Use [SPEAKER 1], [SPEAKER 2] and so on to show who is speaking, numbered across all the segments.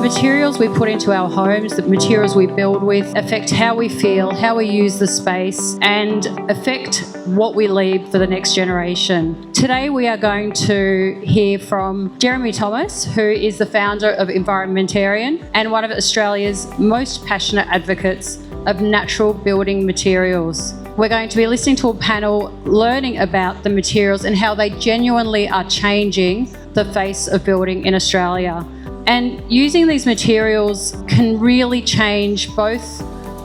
[SPEAKER 1] materials we put into our homes, the materials we build with, affect how we feel, how we use the space, and affect what we leave for the next generation. Today we are going to hear from Jeremy Thomas, who is the founder of Environmentarian and one of Australia's most passionate advocates of natural building materials. We're going to be listening to a panel learning about the materials and how they genuinely are changing the face of building in Australia. And using these materials can really change both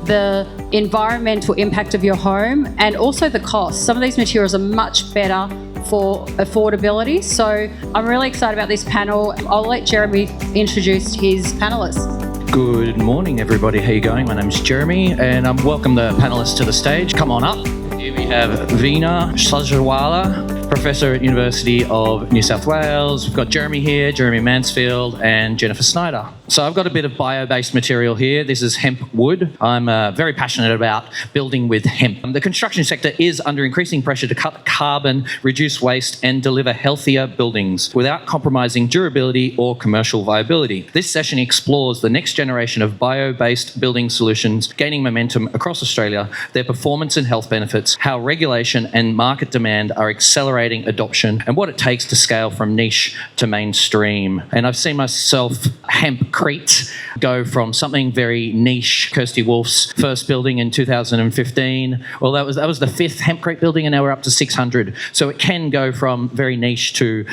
[SPEAKER 1] the environmental impact of your home and also the cost. Some of these materials are much better for affordability. So I'm really excited about this panel. I'll let Jeremy introduce his panellists.
[SPEAKER 2] Good morning, everybody. How are you going? My name's Jeremy, and welcome the panellists to the stage. Come on up. Here we have Veena Sahajwalla, Professor at University of New South Wales. We've got Jeremy here, Jeremy Mansfield, and Jennifer Snyder. So I've got a bit of bio-based material here. This is hemp wood. I'm very passionate about building with hemp. The construction sector is under increasing pressure to cut carbon, reduce waste, and deliver healthier buildings without compromising durability or commercial viability. This session explores the next generation of bio-based building solutions gaining momentum across Australia, their performance and health benefits, how regulation and market demand are accelerating adoption, and what it takes to scale from niche to mainstream. And I've seen myself Hempcrete go from something very niche, Kirsty Wolf's first building in 2015. Well, that was the fifth Hempcrete building, and now we're up to 600. So it can go from very niche to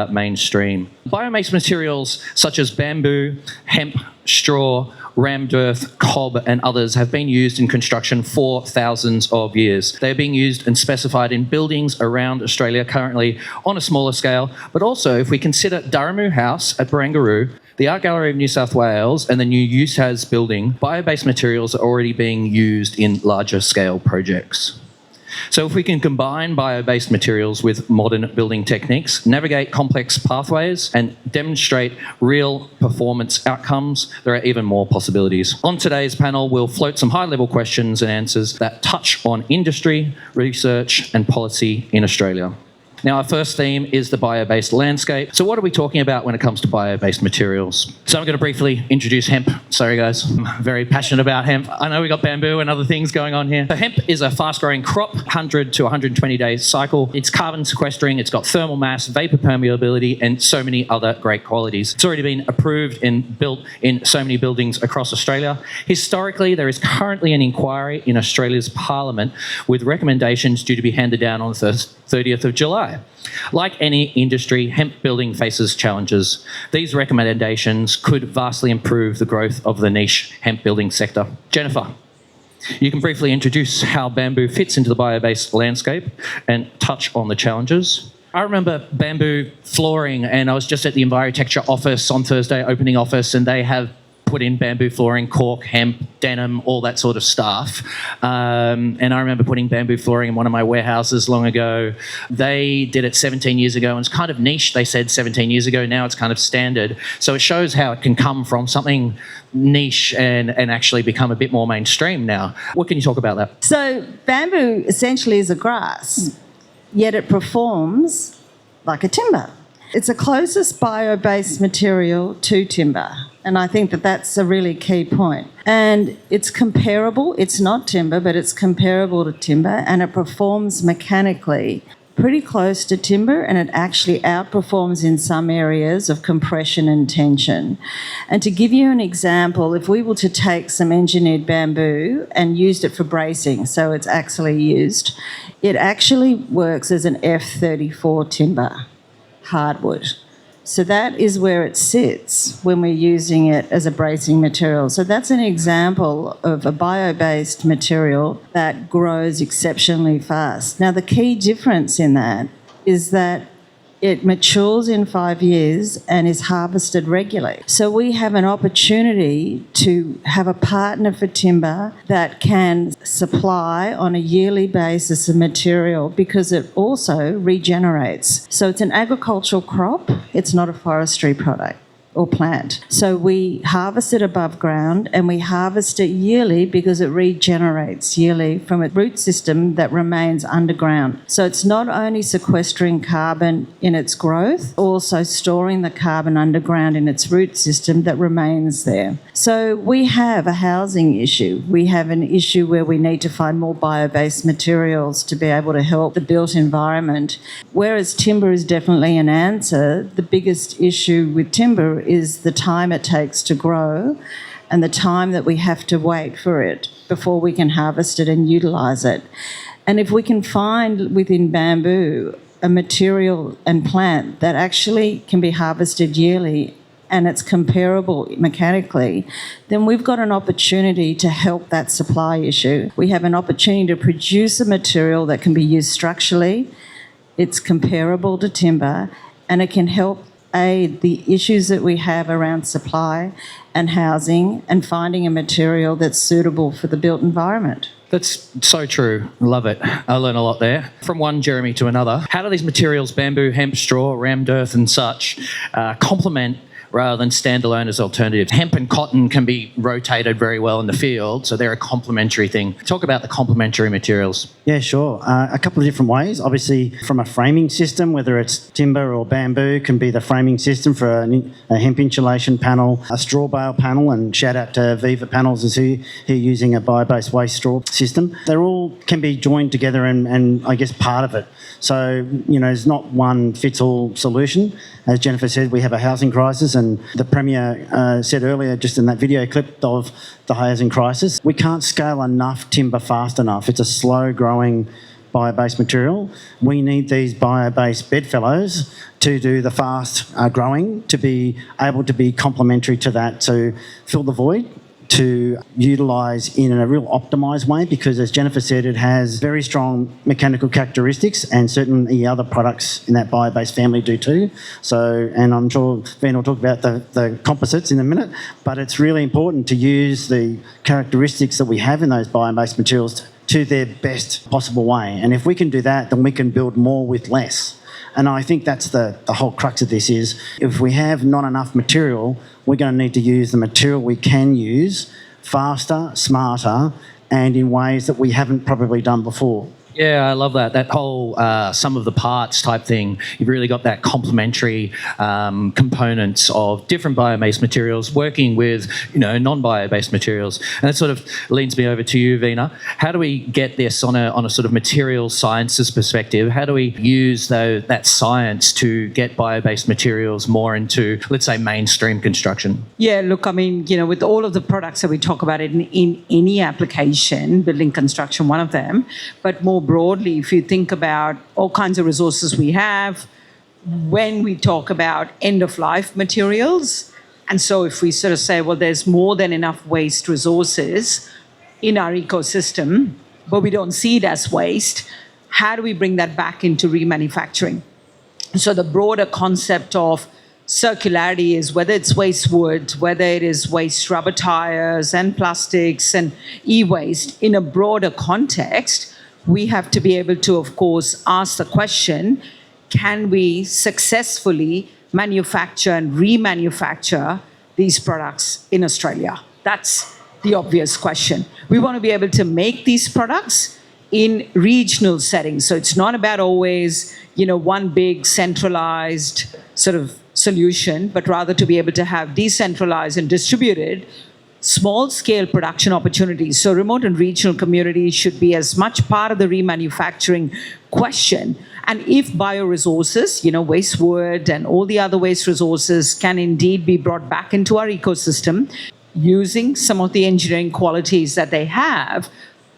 [SPEAKER 2] mainstream. Biomass materials such as bamboo, hemp, straw, rammed earth, cob, and others have been used in construction for thousands of years. They are being used and specified in buildings around Australia currently on a smaller scale, but also if we consider Durramu House at Barangaroo, the Art Gallery of New South Wales, and the new USAS building, bio-based materials are already being used in larger scale projects. So if we can combine bio-based materials with modern building techniques, navigate complex pathways, and demonstrate real performance outcomes, there are even more possibilities. On today's panel, we'll float some high-level questions and answers that touch on industry, research, and policy in Australia. Now, our first theme is the bio-based landscape. So what are we talking about when it comes to bio-based materials? So I'm going to briefly introduce hemp. Sorry, guys. I'm very passionate about hemp. I know we've got bamboo and other things going on here. So hemp is a fast-growing crop, 100 to 120-day cycle. It's carbon sequestering, it's got thermal mass, vapor permeability, and so many other great qualities. It's already been approved and built in so many buildings across Australia. Historically, there is currently an inquiry in Australia's Parliament with recommendations due to be handed down on the 30th of July. Like any industry, hemp building faces challenges. These recommendations could vastly improve the growth of the niche hemp building sector. Jennifer, you can briefly introduce how bamboo fits into the bio-based landscape and touch on the challenges. I remember bamboo flooring, and I was just at the Environmentarian office on Thursday, opening office, and they have put in bamboo flooring, cork, hemp, denim, all that sort of stuff. And I remember putting bamboo flooring in one of my warehouses long ago. They did it 17 years ago, and it's kind of niche, they said 17 years ago. Now it's kind of standard. So it shows how it can come from something niche and actually become a bit more mainstream now. What can you talk about that?
[SPEAKER 3] So bamboo essentially is a grass, yet it performs like a timber. It's the closest bio-based material to timber. And I think that that's a really key point. And it's comparable. It's not timber, but it's comparable to timber, and it performs mechanically pretty close to timber, and it actually outperforms in some areas of compression and tension. And to give you an example, if we were to take some engineered bamboo and used it for bracing, so it's actually used, it actually works as an F34 timber, hardwood. So that is where it sits when we're using it as a bracing material. So that's an example of a bio-based material that grows exceptionally fast. Now, the key difference in that is that it matures in 5 years and is harvested regularly. So we have an opportunity to have a partner for timber that can supply on a yearly basis of material, because it also regenerates. So it's an agricultural crop, it's not a forestry product. or plant. So we harvest it above ground, and we harvest it yearly because it regenerates yearly from a root system that remains underground. So it's not only sequestering carbon in its growth, also storing the carbon underground in its root system that remains there. So we have a housing issue. We have an issue where we need to find more bio-based materials to be able to help the built environment. Whereas timber is definitely an answer, the biggest issue with timber is the time it takes to grow and the time that we have to wait for it before we can harvest it and utilise it. And if we can find within bamboo a material and plant that actually can be harvested yearly and it's comparable mechanically, then we've got an opportunity to help that supply issue. We have an opportunity to produce a material that can be used structurally, it's comparable to timber, and it can help aid the issues that we have around supply and housing and finding a material that's suitable for the built environment.
[SPEAKER 2] That's so true. Love it. I learn a lot there. From one Jeremy to another, how do these materials, bamboo, hemp, straw, rammed earth and such, complement rather than standalone as alternatives? Hemp and cotton can be rotated very well in the field, so they're a complementary thing. Talk about the complementary materials.
[SPEAKER 4] Yeah, sure. A couple of different ways. Obviously, from a framing system, whether it's timber or bamboo, can be the framing system for a hemp insulation panel, a straw bale panel, and shout out to Viva Panels is here using a bio-based waste straw system. They all can be joined together and I guess part of it. So, there's not one fits all solution. As Jennifer said, we have a housing crisis, and the Premier said earlier, just in that video clip of the housing crisis, we can't scale enough timber fast enough. It's a slow-growing bio-based material. We need these bio-based bedfellows to do the fast growing, to be able to be complementary to that, to fill the void, to utilise in a real optimised way, because as Jennifer said, it has very strong mechanical characteristics, and certainly other products in that bio-based family do too. So, and I'm sure Veena will talk about the composites in a minute, but it's really important to use the characteristics that we have in those bio-based materials to their best possible way. And if we can do that, then we can build more with less. And I think that's the whole crux of this is, if we have not enough material, we're going to need to use the material we can use faster, smarter, and in ways that we haven't probably done before.
[SPEAKER 2] Yeah, I love that. That whole sum of the parts type thing. You've really got that complementary components of different bio-based materials working with, non-bio-based materials. And that sort of leads me over to you, Veena. How do we get this on a sort of material sciences perspective? How do we use that science to get bio-based materials more into, let's say, mainstream construction?
[SPEAKER 5] Yeah, look, with all of the products that we talk about in any application, building construction, one of them, but more broadly, if you think about all kinds of resources we have, when we talk about end-of-life materials, and so if we sort of say, well, there's more than enough waste resources in our ecosystem, but we don't see it as waste, how do we bring that back into remanufacturing? So the broader concept of circularity is whether it's waste wood, whether it is waste rubber tires and plastics and e-waste, in a broader context, we have to be able to, of course, ask the question, can we successfully manufacture and remanufacture these products in Australia? That's the obvious question. We want to be able to make these products in regional settings. So it's not about always, one big centralized sort of solution, but rather to be able to have decentralized and distributed small-scale production opportunities. So remote and regional communities should be as much part of the remanufacturing question. And if bioresources, waste wood and all the other waste resources can indeed be brought back into our ecosystem using some of the engineering qualities that they have,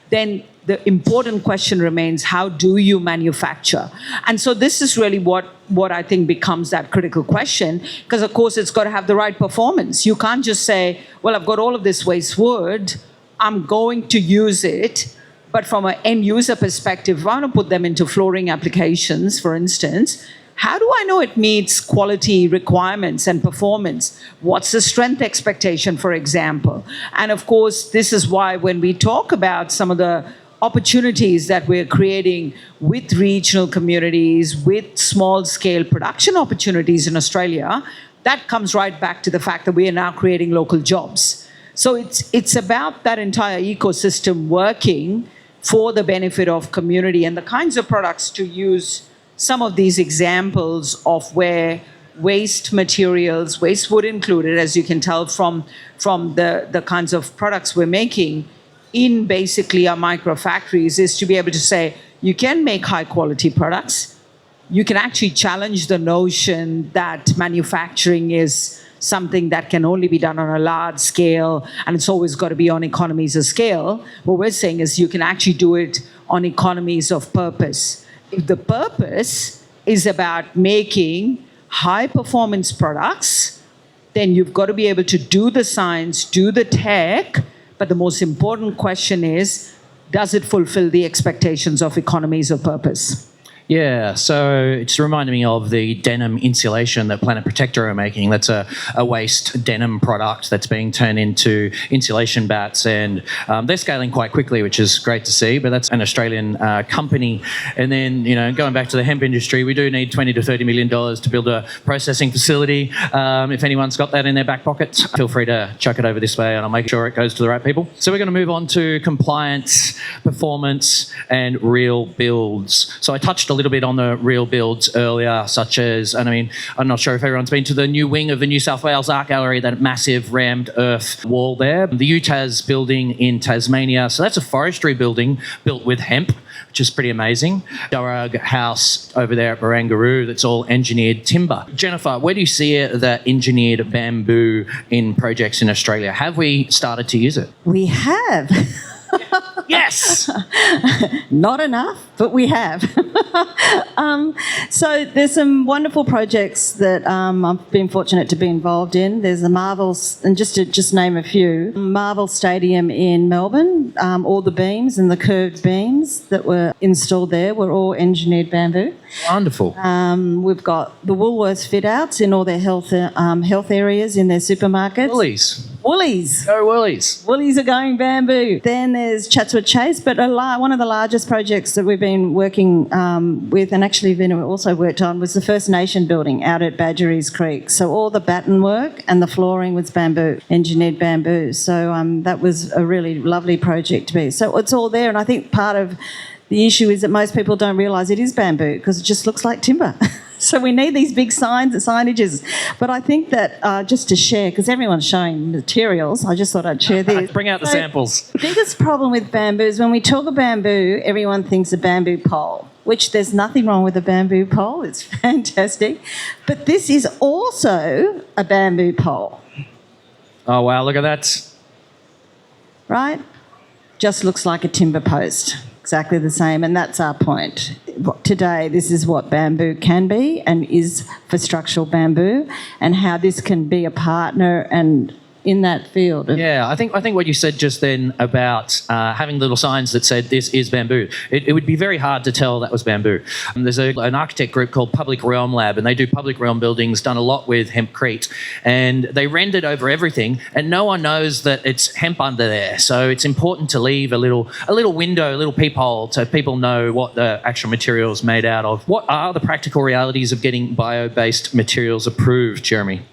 [SPEAKER 5] then the important question remains, how do you manufacture? And so this is really what I think becomes that critical question, because of course it's got to have the right performance. You can't just say, well, I've got all of this waste wood, I'm going to use it, but from an end user perspective, I want to put them into flooring applications, for instance. How do I know it meets quality requirements and performance? What's the strength expectation, for example? And of course, this is why when we talk about some of the opportunities that we're creating with regional communities, with small-scale production opportunities in Australia, that comes right back to the fact that we are now creating local jobs. So it's about that entire ecosystem working for the benefit of community, and the kinds of products, to use some of these examples of where waste materials, waste wood included, as you can tell from the kinds of products we're making in basically our micro factories, is to be able to say, you can make high quality products. You can actually challenge the notion that manufacturing is something that can only be done on a large scale and it's always got to be on economies of scale. What we're saying is you can actually do it on economies of purpose. If the purpose is about making high performance products, then you've got to be able to do the science, do the tech, but the most important question is, does it fulfill the expectations of economies of purpose?
[SPEAKER 2] Yeah, so it's reminding me of the denim insulation that Planet Protector are making. That's a waste denim product that's being turned into insulation bats, and they're scaling quite quickly, which is great to see, but that's an Australian company. And then, going back to the hemp industry, we do need $20 to $30 million to build a processing facility. If anyone's got that in their back pockets, feel free to chuck it over this way and I'll make sure it goes to the right people. So we're going to move on to compliance, performance, and real builds. So I touched a little bit on the real builds earlier, such as, I'm not sure if everyone's been to the new wing of the New South Wales Art Gallery, that massive rammed earth wall there. The UTAS building in Tasmania, so that's a forestry building built with hemp, which is pretty amazing. Durrag House over there at Barangaroo, that's all engineered timber. Jennifer, where do you see the engineered bamboo in projects in Australia? Have we started to use it?
[SPEAKER 3] We have.
[SPEAKER 2] Yes!
[SPEAKER 3] Not enough, but we have. So there's some wonderful projects that I've been fortunate to be involved in. There's the Marvel, and just to name a few, Marvel Stadium in Melbourne, all the beams and the curved beams that were installed there were all engineered bamboo.
[SPEAKER 2] Wonderful.
[SPEAKER 3] We've got the Woolworths fit-outs in all their health areas in their supermarkets. Woolies.
[SPEAKER 2] Go Woolies.
[SPEAKER 3] Woolies are going bamboo. Then there's Chatswood Chase, but one of the largest projects that we've been working with, and actually Veena also worked on, was the First Nation building out at Badgerys Creek. So all the batten work and the flooring was bamboo, engineered bamboo. So that was a really lovely project to be. So it's all there, and I think part of the issue is that most people don't realise it is bamboo because it just looks like timber. So we need these big signages. But I think that just to share, because everyone's showing materials, I just thought I'd share this.
[SPEAKER 2] Bring out the samples.
[SPEAKER 3] The biggest problem with bamboo is when we talk of bamboo, everyone thinks a bamboo pole, which there's nothing wrong with a bamboo pole. It's fantastic. But this is also a bamboo pole.
[SPEAKER 2] Oh, wow, look at that.
[SPEAKER 3] Right? Just looks like a timber post. Exactly the same, and that's our point. Today, this is what bamboo can be and is for structural bamboo, and how this can be a partner and in that field.
[SPEAKER 2] Yeah, I think what you said just then about having little signs that said this is bamboo, it would be very hard to tell that was bamboo. There's an architect group called Public Realm Lab, and they do public realm buildings, done a lot with Hempcrete, and they rendered over everything, and no one knows that it's hemp under there. So it's important to leave a little window, a little peephole, so people know what the actual material is made out of. What are the practical realities of getting bio-based materials approved, Jeremy?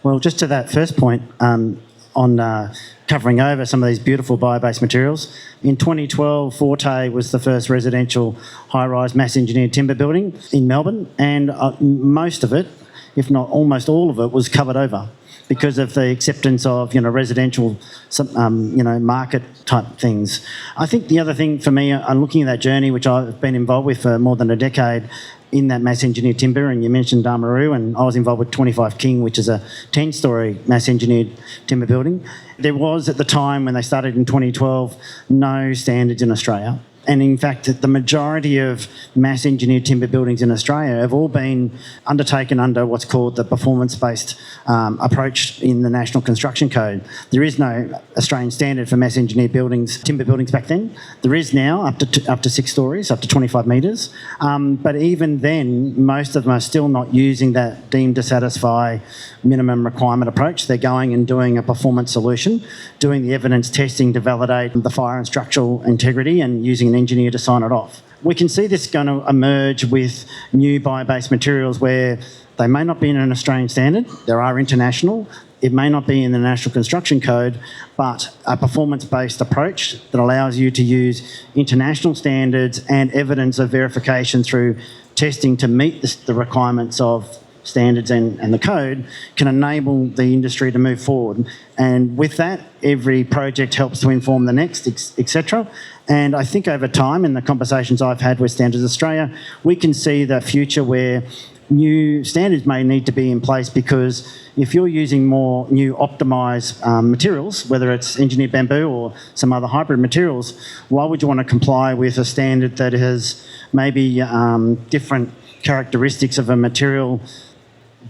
[SPEAKER 4] Well, just to that first point, on covering over some of these beautiful bio-based materials, in 2012, Forte was the first residential high-rise mass-engineered timber building in Melbourne, and most of it, if not almost all of it, was covered over because of the acceptance of residential market type things. I think the other thing for me, I'm looking at that journey, which I've been involved with for more than a decade, in that mass engineered timber, and you mentioned Damaroo, and I was involved with 25 King, which is a 10-storey mass engineered timber building. There was, at the time when they started in 2012, no standards in Australia. And in fact, the majority of mass engineered timber buildings in Australia have all been undertaken under what's called the performance-based approach in the National Construction Code. There is no Australian standard for mass engineered buildings, timber buildings back then. There is now up to 6 stories, up to 25 metres. But even then, most of them are still not using that deemed to satisfy minimum requirement approach. They're going and doing a performance solution, doing the evidence testing to validate the fire and structural integrity, and using an engineer to sign it off. we can see this going to emerge with new bio-based materials where they may not be in an Australian standard, there are international, it may not be in the National Construction Code, but a performance-based approach that allows you to use international standards and evidence of verification through testing to meet the requirements of standards and the code can enable the industry to move forward. And with that, every project helps to inform the next, etc. And I think over time, in the conversations I've had with Standards Australia, we can see the future where new standards may need to be in place, because if you're using more new optimised materials, whether it's engineered bamboo or some other hybrid materials, why would you want to comply with a standard that has maybe different characteristics of a material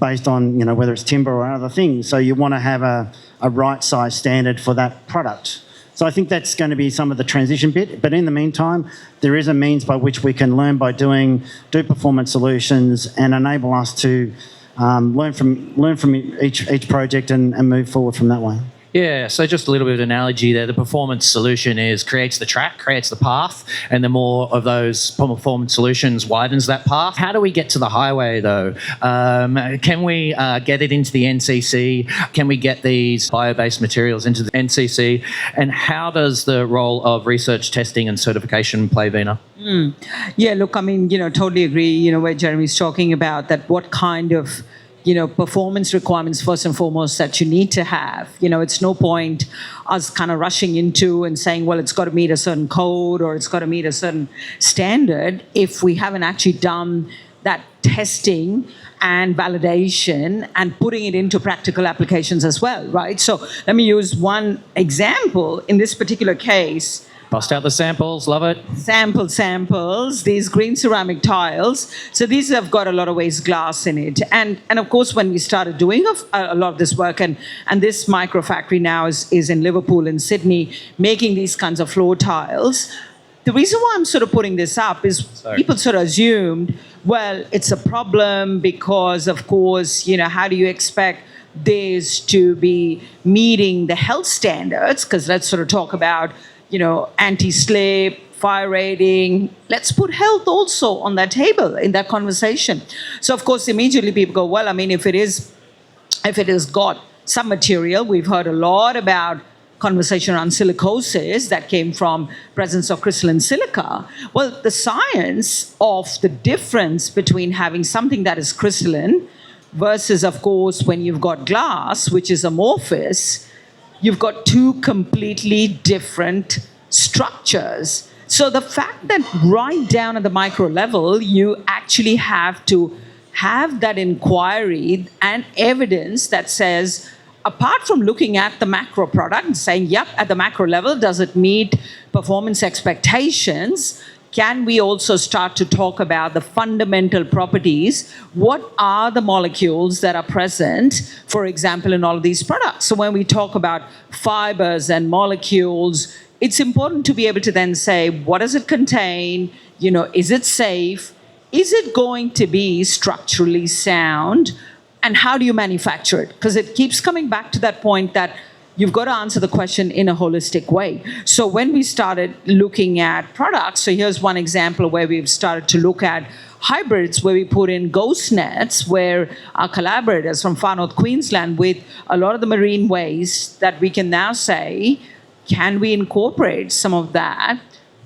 [SPEAKER 4] based on, you know, whether it's timber or other things? So you want to have a right size standard for that product. So I think that's going to be some of the transition bit. But in the meantime, there is a means by which we can learn by doing, do performance solutions and enable us to learn from each project and move forward from that way.
[SPEAKER 2] Yeah, so just a little bit of analogy there. The performance solution creates the track, creates the path, and the more of those performance solutions widens that path. How do we get to the highway, though? Can we get it into the NCC? Can we get these bio-based materials into the NCC? And how does the role of research, testing and certification play, Veena?
[SPEAKER 5] Yeah, look, I mean, totally agree, where Jeremy's talking about that, what kind of performance requirements first and foremost that you need to have. It's no point us kind of rushing into and saying, well, it's got to meet a certain code or it's got to meet a certain standard if we haven't actually done that testing and validation and putting it into practical applications as well, right? So let me use one example. In this particular case,
[SPEAKER 2] bust out the samples, love it.
[SPEAKER 5] Samples, these green ceramic tiles. So these have got a lot of waste glass in it. And of course, when we started doing a lot of this work, and this micro factory now is in Liverpool and Sydney, making these kinds of floor tiles. The reason why I'm sort of putting this up is people sort of assumed, well, it's a problem because, of course, how do you expect this to be meeting the health standards? Because let's sort of talk about anti-slip, fire rating. Let's put health also on that table in that conversation. So of course, immediately people go, well, I mean, if it is got some material, we've heard a lot about conversation around silicosis that came from presence of crystalline silica. Well, the science of the difference between having something that is crystalline versus, of course, when you've got glass, which is amorphous, you've got two completely different structures. So the fact that right down at the micro level, you actually have to have that inquiry and evidence that says, apart from looking at the macro product and saying, yep, at the macro level, does it meet performance expectations? Can we also start to talk about the fundamental properties? What are the molecules that are present, for example, in all of these products? So when we talk about fibers and molecules, it's important to be able to then say, what does it contain? Is it safe? Is it going to be structurally sound? And how do you manufacture it? Because it keeps coming back to that point that you've got to answer the question in a holistic way. So when we started looking at products, so here's one example where we've started to look at hybrids where we put in ghost nets, where our collaborators from Far North Queensland with a lot of the marine waste that we can now say, can we incorporate some of that?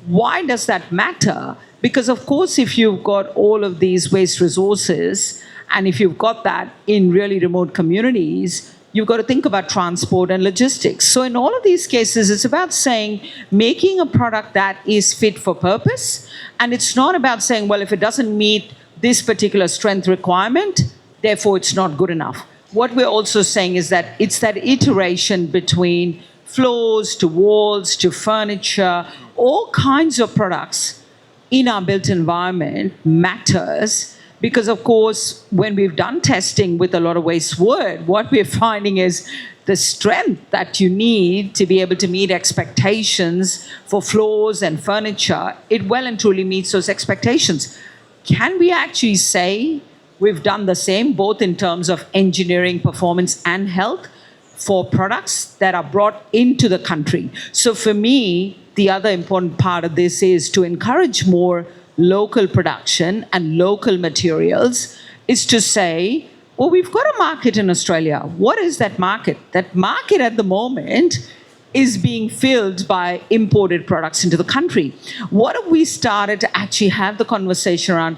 [SPEAKER 5] Why does that matter? Because of course, if you've got all of these waste resources, and if you've got that in really remote communities, you've got to think about transport and logistics. So in all of these cases, it's about saying, making a product that is fit for purpose. And it's not about saying, well, if it doesn't meet this particular strength requirement, therefore it's not good enough. What we're also saying is that it's that iteration between floors to walls to furniture, all kinds of products in our built environment matters. Because, of course, when we've done testing with a lot of waste wood, what we're finding is the strength that you need to be able to meet expectations for floors and furniture, it well and truly meets those expectations. Can we actually say we've done the same, both in terms of engineering, performance, and health for products that are brought into the country? So for me, the other important part of this is to encourage more local production and local materials is to say, well, we've got a market in Australia. What is that market? That market at the moment is being filled by imported products into the country. What if we started to actually have the conversation around,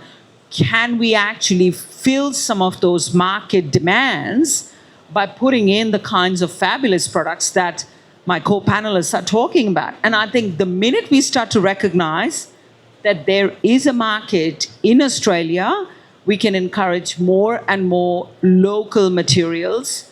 [SPEAKER 5] can we actually fill some of those market demands by putting in the kinds of fabulous products that my co-panelists are talking about? And I think the minute we start to recognize that there is a market in Australia, we can encourage more and more local materials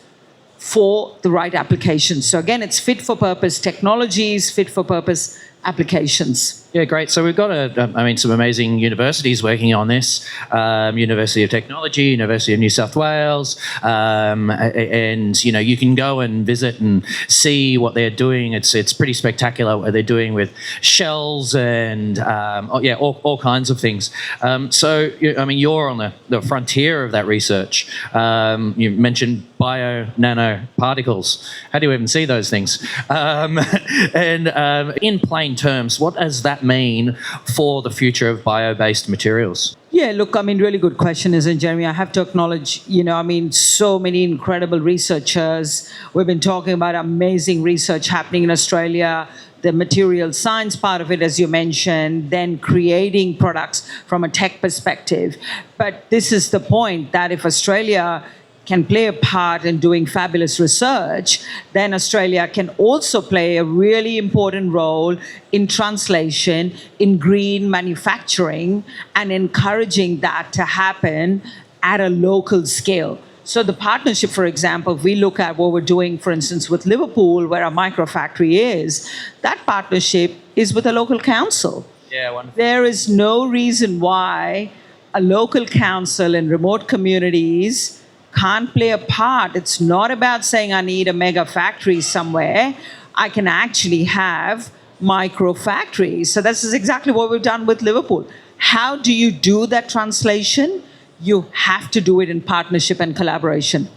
[SPEAKER 5] for the right applications. So again, it's fit for purpose technologies, fit for purpose applications.
[SPEAKER 2] Yeah, great. So we've got some amazing universities working on this. University of Technology, University of New South Wales, and you can go and visit and see what they're doing. It's pretty spectacular what they're doing with shells and all kinds of things. You're on the frontier of that research. You mentioned bio-nanoparticles. How do you even see those things? In plain terms, what does that mean for the future of bio-based materials?
[SPEAKER 5] Yeah, look, really good question, isn't it, Jeremy? I have to acknowledge, so many incredible researchers. We've been talking about amazing research happening in Australia, the material science part of it, as you mentioned, then creating products from a tech perspective. But this is the point, that if Australia can play a part in doing fabulous research, then Australia can also play a really important role in translation, in green manufacturing, and encouraging that to happen at a local scale. So the partnership, for example, if we look at what we're doing, for instance, with Liverpool, where our microfactory is, that partnership is with a local council.
[SPEAKER 2] Yeah, wonderful.
[SPEAKER 5] There is no reason why a local council in remote communities can't play a part. It's not about saying I need a mega factory somewhere. I can actually have micro factories. So this is exactly what we've done with Liverpool. How do you do that translation? You have to do it in partnership and collaboration.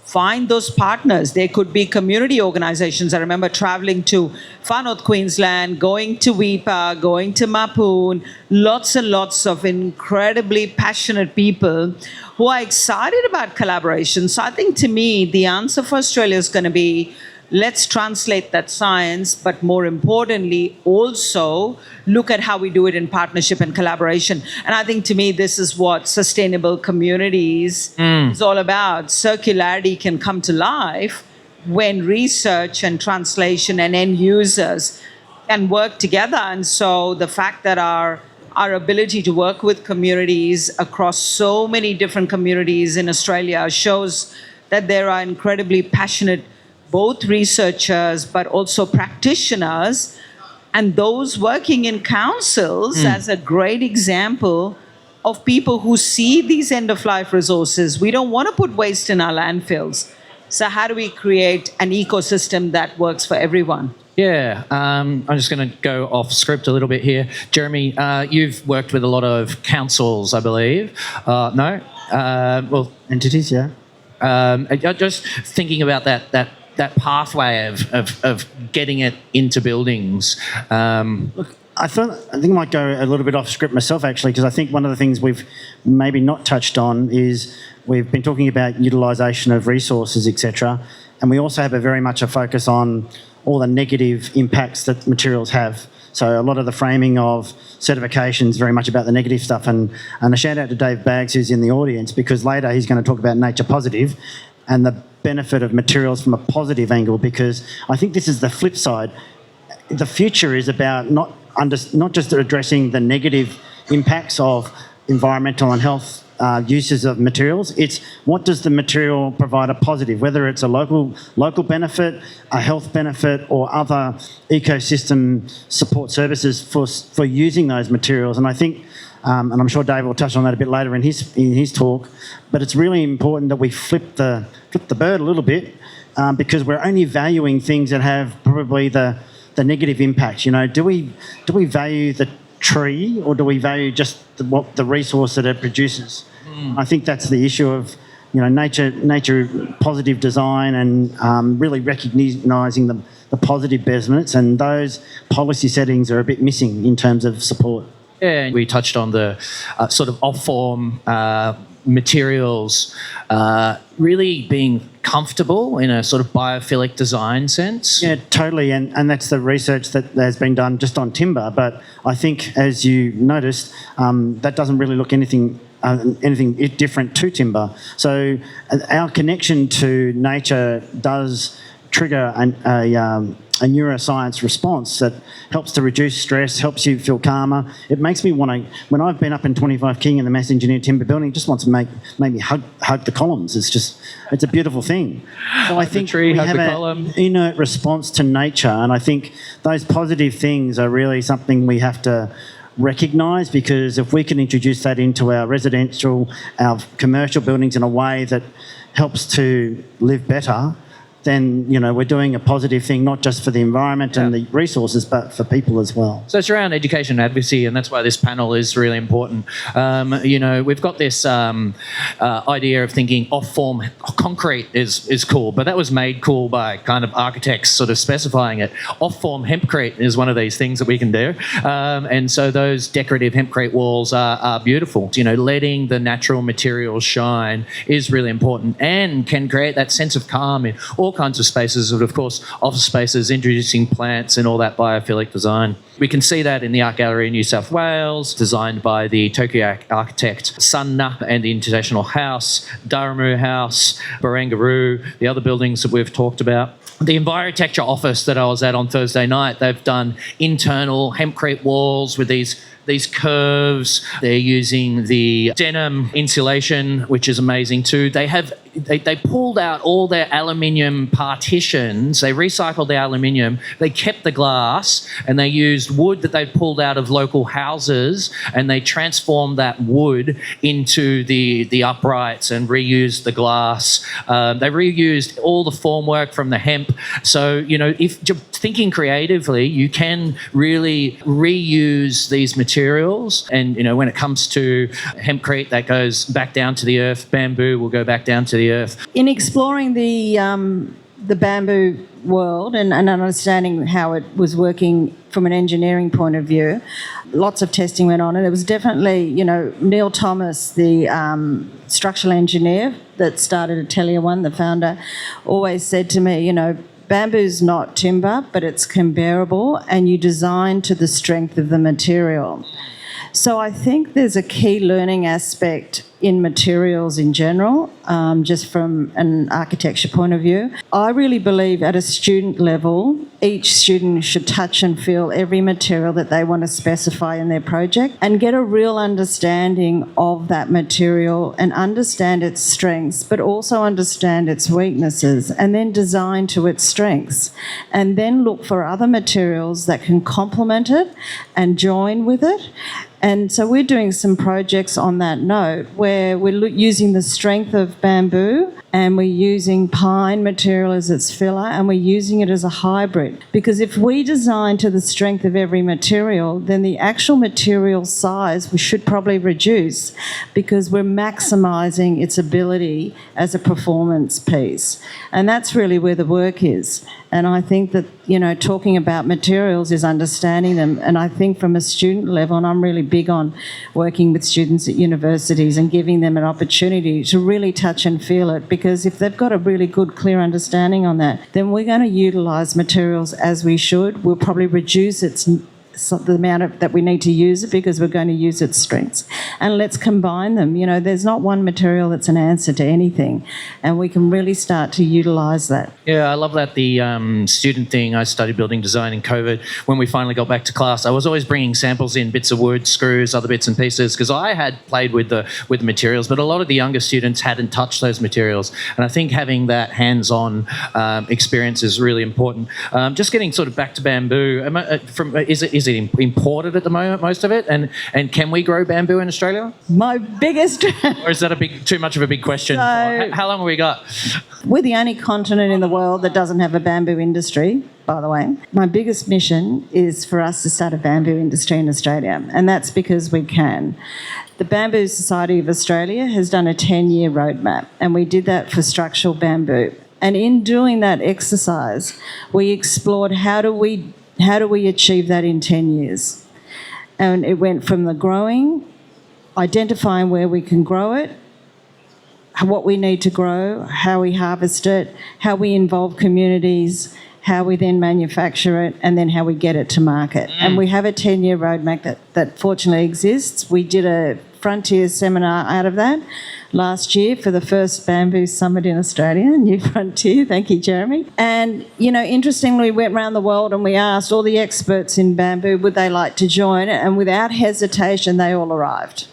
[SPEAKER 5] Find those partners. They could be community organizations. I remember traveling to Far North Queensland, going to Weipa, going to Mapoon, lots and lots of incredibly passionate people who are excited about collaboration. So I think, to me, the answer for Australia is going to be, let's translate that science, but more importantly, also look at how we do it in partnership and collaboration. And I think, to me, this is what sustainable communities is all about. Circularity can come to life when research and translation and end users can work together. And so the fact that our ability to work with communities across so many different communities in Australia shows that there are incredibly passionate both researchers but also practitioners, and those working in councils as a great example of people who see these end-of-life resources. We don't want to put waste in our landfills. So how do we create an ecosystem that works for everyone?
[SPEAKER 2] Yeah, I'm just going to go off script a little bit here. Jeremy, you've worked with a lot of councils, I believe. No?
[SPEAKER 4] Entities, yeah.
[SPEAKER 2] Just thinking about that pathway of getting it into buildings.
[SPEAKER 4] Look, I think I might go a little bit off script myself, actually, because I think one of the things we've maybe not touched on is we've been talking about utilisation of resources, etc., and we also have very much a focus on all the negative impacts that materials have. So a lot of the framing of certifications very much about the negative stuff, and a shout out to Dave Baggs, who's in the audience, because later he's going to talk about nature positive and the benefit of materials from a positive angle, because I think this is the flip side. The future is about not just addressing the negative impacts of environmental and health uses of materials. It's what does the material provide a positive, whether it's a local benefit, a health benefit, or other ecosystem support services for using those materials. And I think, and I'm sure Dave will touch on that a bit later in his talk, but it's really important that we flip the bird a little bit, because we're only valuing things that have probably the negative impacts. Do we value the tree, or do we value just the resource that it produces? I think that's the issue of nature positive design, and really recognising the positive benefits, and those policy settings are a bit missing in terms of support.
[SPEAKER 2] Yeah, and we touched on the sort of off-form materials really being comfortable in a sort of biophilic design sense.
[SPEAKER 4] Yeah, totally, and that's the research that has been done just on timber. But I think, as you noticed, that doesn't really look anything different to timber. So our connection to nature does trigger a neuroscience response that helps to reduce stress, helps you feel calmer. It makes me want to, when I've been up in 25 King in the mass engineered timber building, it just wants to make me hug the columns. It's a beautiful thing. So I think we have an inert response to nature, and I think those positive things are really something we have to recognise, because if we can introduce that into our residential, our commercial buildings in a way that helps to live better, then, you know, we're doing a positive thing, not just for the environment and the resources, but for people as well.
[SPEAKER 2] So it's around education and advocacy, and that's why this panel is really important. You know, we've got this idea of thinking off-form concrete is cool, but that was made cool by kind of architects sort of specifying it. Off-form hempcrete is one of these things that we can do. And so those decorative hempcrete walls are beautiful. You know, letting the natural materials shine is really important and can create that sense of calm in all kinds of spaces, and of course office spaces, introducing plants and all that biophilic design. We can see that in the Art Gallery in New South Wales, designed by the Tokyo architect Sanna, and the International House, Daramu House, Barangaroo, the other buildings that we've talked about. The Envirotecture office that I was at on Thursday night, they've done internal hempcrete walls with these curves. They're using the denim insulation, which is amazing too. They pulled out all their aluminium partitions. They recycled the aluminium. They kept the glass, and they used wood that they'd pulled out of local houses, and they transformed that wood into the uprights and reused the glass. They reused all the formwork from the hemp. So, you know, if you're thinking creatively, you can really reuse these materials. And, you know, when it comes to hempcrete, that goes back down to the earth. Bamboo will go back down to the earth.
[SPEAKER 3] In exploring the bamboo world and understanding how it was working from an engineering point of view, lots of testing went on, and it was definitely, you know, Neil Thomas, the structural engineer that started Atelier One, the founder, always said to me, you know, bamboo's not timber, but it's comparable, and you design to the strength of the material. So I think there's a key learning aspect in materials in general, just from an architecture point of view. I really believe at a student level, each student should touch and feel every material that they want to specify in their project and get a real understanding of that material and understand its strengths, but also understand its weaknesses, and then design to its strengths, and then look for other materials that can complement it and join with it. And so we're doing some projects on that note where we're using the strength of bamboo, and we're using pine material as its filler, and we're using it as a hybrid. Because if we design to the strength of every material, then the actual material size we should probably reduce, because we're maximising its ability as a performance piece. And that's really where the work is. And I think that, you know, talking about materials is understanding them. And I think from a student level, and I'm really big on working with students at universities and giving them an opportunity to really touch and feel it, because if they've got a really good, clear understanding on that, then we're going to utilise materials as we should. We'll probably reduce the amount that we need to use it, because we're going to use its strengths. And let's combine them. You know, there's not one material that's an answer to anything, and we can really start to utilise that.
[SPEAKER 2] Yeah, I love that. The student thing, I studied building design in COVID. When we finally got back to class, I was always bringing samples in, bits of wood, screws, other bits and pieces, because I had played with the materials, but a lot of the younger students hadn't touched those materials. And I think having that hands-on experience is really important. Just getting sort of back to bamboo, is it imported at the moment, most of it? And can we grow bamboo in Australia?
[SPEAKER 3] My biggest...
[SPEAKER 2] Or is that too much of a big question?
[SPEAKER 3] So,
[SPEAKER 2] how long have we got?
[SPEAKER 3] We're the only continent in the world that doesn't have a bamboo industry, by the way. My biggest mission is for us to start a bamboo industry in Australia, and that's because we can. The Bamboo Society of Australia has done a 10-year roadmap, and we did that for structural bamboo. And in doing that exercise, we explored how do we achieve that in 10 years? And it went from the growing, identifying where we can grow it, what we need to grow, how we harvest it, how we involve communities, how we then manufacture it, and then how we get it to market. And we have a 10-year roadmap that fortunately exists. We did a Frontier seminar out of that last year for the first bamboo summit in Australia, New Frontier. Thank you, Jeremy. And, interestingly, we went around the world and we asked all the experts in bamboo, would they like to join? And without hesitation, they all arrived.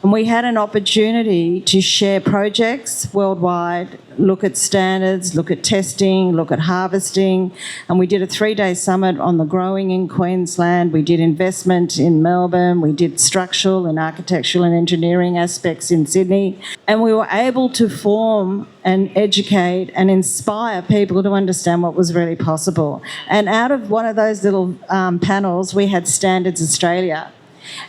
[SPEAKER 3] And we had an opportunity to share projects worldwide, look at standards, look at testing, look at harvesting. And we did a 3-day summit on the growing in Queensland. We did investment in Melbourne. We did structural and architectural and engineering aspects in Sydney. And we were able to form and educate and inspire people to understand what was really possible. And out of one of those little panels, we had Standards Australia.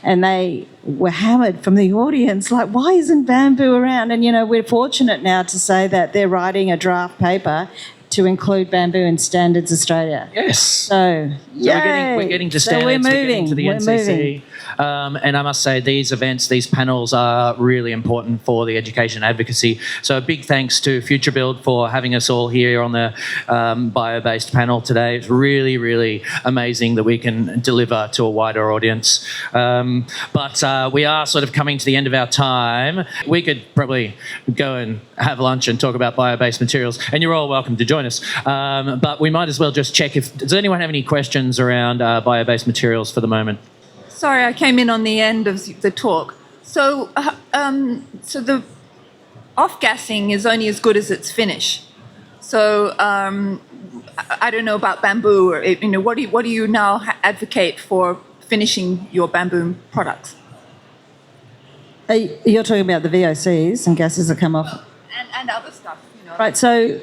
[SPEAKER 3] And they were hammered from the audience, like, why isn't bamboo around? And, we're fortunate now to say that they're writing a draft paper to include bamboo in Standards Australia.
[SPEAKER 2] Yes.
[SPEAKER 3] So
[SPEAKER 2] we're getting to standards,
[SPEAKER 3] we're moving.
[SPEAKER 2] We're getting to the NCC. And I must say, these events, these panels are really important for the education advocacy. So a big thanks to Futurebuild for having us all here on the bio-based panel today. It's really, really amazing that we can deliver to a wider audience. But we are sort of coming to the end of our time. We could probably go and have lunch and talk about bio-based materials, and you're all welcome to join us. But we might as well just check does anyone have any questions around bio-based materials for the moment?
[SPEAKER 6] Sorry, I came in on the end of the talk. So the off-gassing is only as good as its finish. So I don't know about bamboo. Or, what do you now advocate for finishing your bamboo products?
[SPEAKER 3] You're talking about the VOCs and gases that come off.
[SPEAKER 6] And other stuff.
[SPEAKER 3] Right, so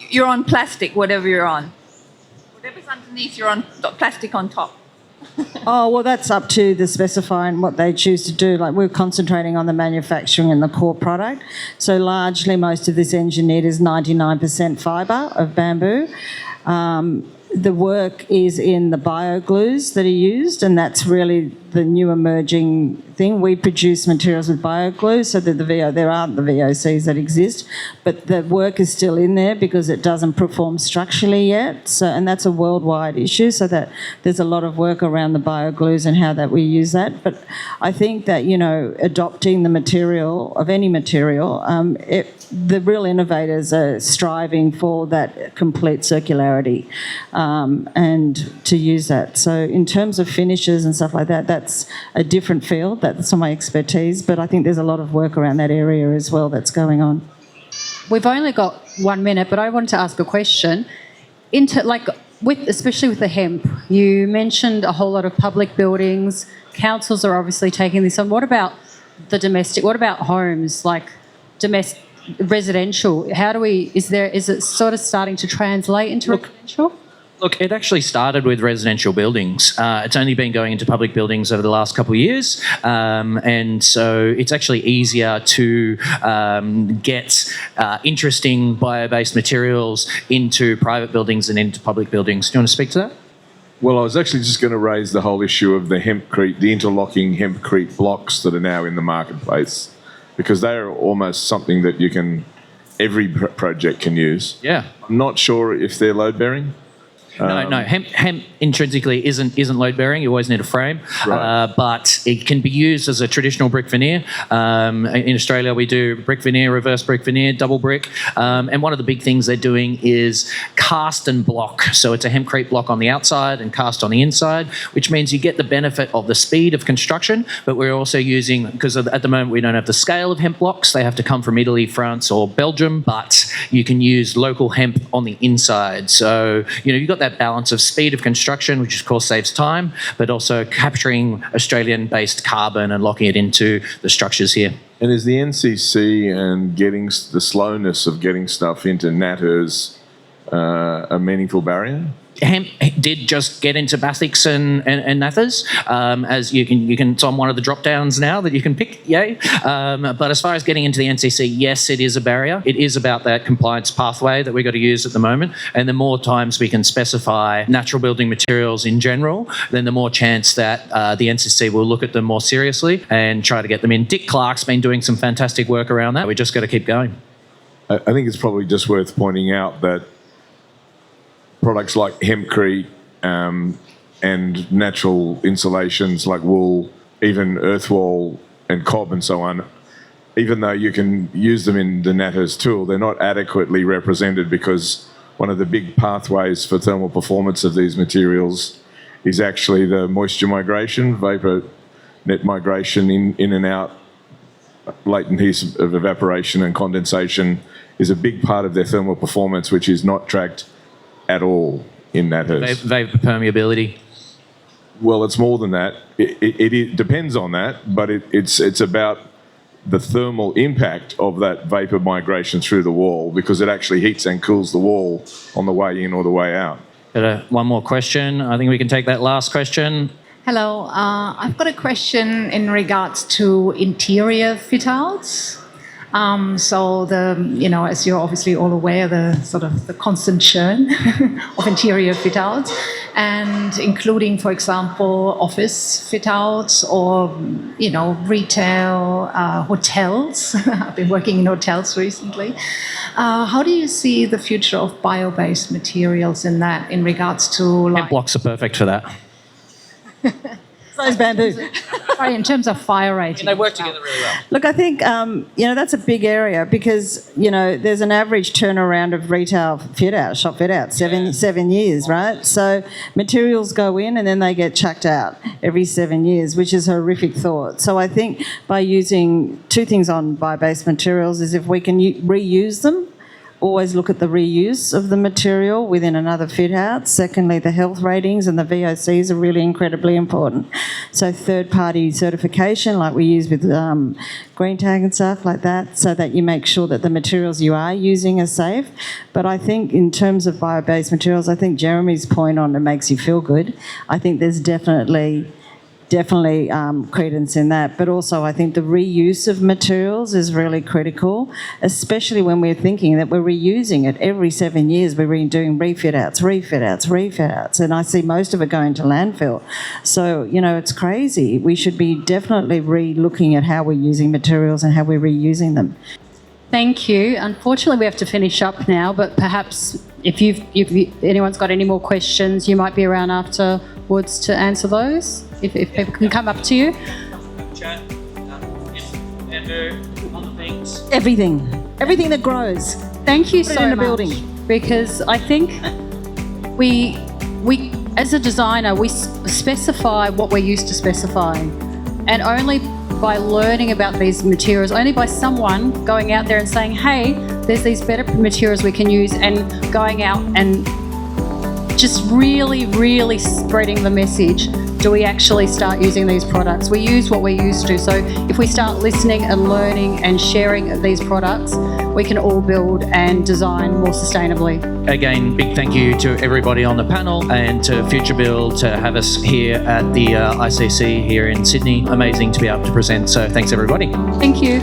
[SPEAKER 6] you're on plastic, whatever you're on. Whatever's underneath, you're on plastic on top.
[SPEAKER 3] Oh, well, that's up to the specifier and what they choose to do. Like, we're concentrating on the manufacturing and the core product. So largely most of this engineered is 99% fibre of bamboo. The work is in the bioglues that are used, and that's really the new emerging thing. We produce materials with bioglues, so that there aren't the VOCs that exist, but the work is still in there because it doesn't perform structurally yet. So, and that's a worldwide issue, so that there's a lot of work around the bioglues and how that we use that. But I think that, adopting the material, of any material, the real innovators are striving for that complete circularity and to use that. So in terms of finishes and stuff like that, that's a different field. That's not my expertise, but I think there's a lot of work around that area as well that's going on.
[SPEAKER 1] We've only got 1 minute, but I wanted to ask a question. Especially with the hemp, you mentioned a whole lot of public buildings. Councils are obviously taking this on. What about the domestic? What about homes, like domestic, residential? Is it sort of starting to translate into residential?
[SPEAKER 2] Look, it actually started with residential buildings. It's only been going into public buildings over the last couple of years. And so it's actually easier to get interesting bio-based materials into private buildings and into public buildings. Do you want to speak to that?
[SPEAKER 7] Well, I was actually just going to raise the whole issue of the Hempcrete, the interlocking Hempcrete blocks that are now in the marketplace, because they are almost something that every project can use.
[SPEAKER 2] Yeah.
[SPEAKER 7] I'm not sure if they're load-bearing.
[SPEAKER 2] No. Hemp intrinsically isn't load bearing. You always need a frame,
[SPEAKER 7] Right.
[SPEAKER 2] But it can be used as a traditional brick veneer. In Australia, we do brick veneer, reverse brick veneer, double brick, and one of the big things they're doing is cast and block. So it's a hempcrete block on the outside and cast on the inside, which means you get the benefit of the speed of construction. But we're also using, because at the moment we don't have the scale of hemp blocks, they have to come from Italy, France, or Belgium. But you can use local hemp on the inside. So you've got that balance of speed of construction, which of course saves time, but also capturing Australian-based carbon and locking it into the structures here.
[SPEAKER 7] And is the NCC and the slowness of getting stuff into natters a meaningful barrier?
[SPEAKER 2] hemp did just get into bathics and nathas, as you can. It's on one of the drop downs now that you can pick. Yay! But as far as getting into the NCC, yes, it is a barrier. It is about that compliance pathway that we've got to use at the moment. And the more times we can specify natural building materials in general, then the more chance that the NCC will look at them more seriously and try to get them in. Dick Clark's been doing some fantastic work around that. We just got to keep going.
[SPEAKER 7] I think it's probably just worth pointing out that products like hempcrete and natural insulations like wool, even earthwall and cob and so on, even though you can use them in the Natters tool, they're not adequately represented because one of the big pathways for thermal performance of these materials is actually the moisture migration, vapour net migration in and out. Latent heat of evaporation and condensation is a big part of their thermal performance, which is not tracked at all in Natters.
[SPEAKER 2] Vapor permeability.
[SPEAKER 7] Well, it's more than that. It depends on that, but it's about the thermal impact of that vapour migration through the wall, because it actually heats and cools the wall on the way in or the way out.
[SPEAKER 2] Got one more question. I think we can take that last question.
[SPEAKER 8] Hello, I've got a question in regards to interior fit-outs. So as you're obviously all aware, the constant churn of interior fit-outs, and including, for example, office fit-outs or retail, hotels. I've been working in hotels recently. How do you see the future of bio-based materials in that, in regards to
[SPEAKER 2] Hemp blocks are perfect for that.
[SPEAKER 3] So is bamboo.
[SPEAKER 1] Sorry, in terms of fire rating.
[SPEAKER 2] They work together really well.
[SPEAKER 3] Look, I think, that's a big area because, there's an average turnaround of retail shop fit out, seven years, right? So materials go in and then they get chucked out every 7 years, which is a horrific thought. So I think by using two things on bio-based materials is if we can reuse them, always look at the reuse of the material within another fit out. Secondly, the health ratings and the VOCs are really incredibly important. So third-party certification, like we use with green tag and stuff like that, so that you make sure that the materials you are using are safe. But I think in terms of bio-based materials, I think Jeremy's point on it makes you feel good. I think there's definitely credence in that, but also I think the reuse of materials is really critical, especially when we're thinking that we're reusing it every 7 years. We're doing refit outs, and I see most of it going to landfill. So it's crazy. We should be definitely re-looking at how we're using materials and how we're reusing them.
[SPEAKER 1] Thank you. Unfortunately, we have to finish up now, but perhaps if anyone's got any more questions, you might be around afterwards to answer those, if people can come up to you.
[SPEAKER 2] Chat, other things.
[SPEAKER 3] Everything that grows.
[SPEAKER 1] Thank you
[SPEAKER 3] Put it
[SPEAKER 1] so
[SPEAKER 3] in a
[SPEAKER 1] much.
[SPEAKER 3] building.
[SPEAKER 1] Because I think we as a designer, we specify what we're used to specifying, and only by learning about these materials, only by someone going out there and saying, hey, there's these better materials we can use, and going out and just really, really spreading the message, do we actually start using these products? We use what we're used to. So if we start listening and learning and sharing these products, we can all build and design more sustainably.
[SPEAKER 2] Again, big thank you to everybody on the panel and to Futurebuild to have us here at the ICC here in Sydney. Amazing to be able to present. So thanks, everybody.
[SPEAKER 1] Thank you.